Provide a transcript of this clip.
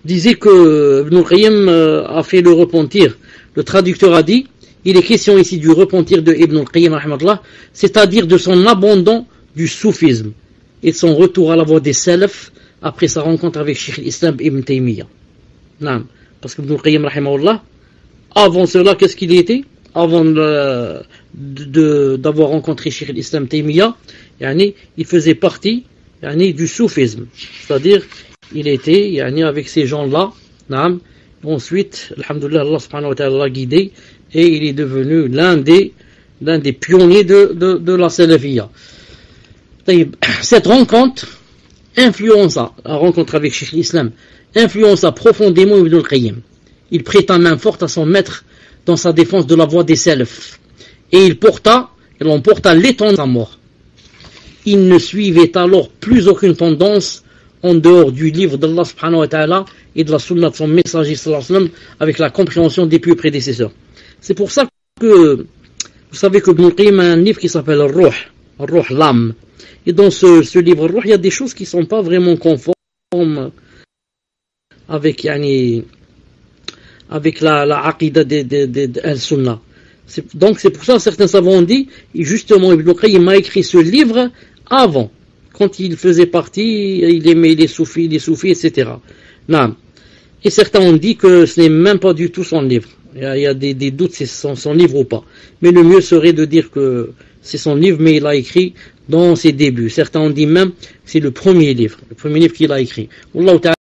disait que Ibn al-Qayyim a fait le repentir. Le traducteur a dit, il est question ici du repentir de Ibn al-Qayyim, c'est-à-dire de son abandon du soufisme et de son retour à la voie des salaf après sa rencontre avec Cheikh l'Islam Ibn Taymiyyah. Non, parce que Ibn al-Qayyim, avant cela, qu'est-ce qu'il était? Avant d'avoir rencontré Cheikh l'Islam Taymiyyah, il faisait partie du soufisme, c'est-à-dire il était avec ces gens-là. Ensuite, alhamdoulilah, Allah subhanahu wa ta'ala l'a guidé et il est devenu l'un des pionniers de la salafiyya. Cette rencontre influença, la rencontre avec Cheikh l'Islam, influença profondément Ibn al-Qayyim. Il prêta main forte à son maître dans sa défense de la voie des salafs et il emporta l'étendard de sa mort. Il ne suivait alors plus aucune tendance en dehors du livre d'Allah subhanahu wa ta'ala et de la sunna de son messager sallallahu alayhi wa sallam avec la compréhension des pieux prédécesseurs. C'est pour ça que vous savez que Ibn al-Qayyim a un livre qui s'appelle Al-Ruh, l'âme. Et dans ce livre Al-Ruh, il y a des choses qui ne sont pas vraiment conformes avec la aqidah de Al-Sunnah. Donc c'est pour ça que certains savants ont dit, et justement Ibn al-Qayyim a écrit ce livre avant, quand il faisait partie, il aimait les soufis, etc. Non. Et certains ont dit que ce n'est même pas du tout son livre. Il y a des doutes si c'est son livre ou pas. Mais le mieux serait de dire que c'est son livre, mais il l'a écrit dans ses débuts. Certains ont dit même que c'est le premier livre qu'il a écrit. Wallahu ta'ala.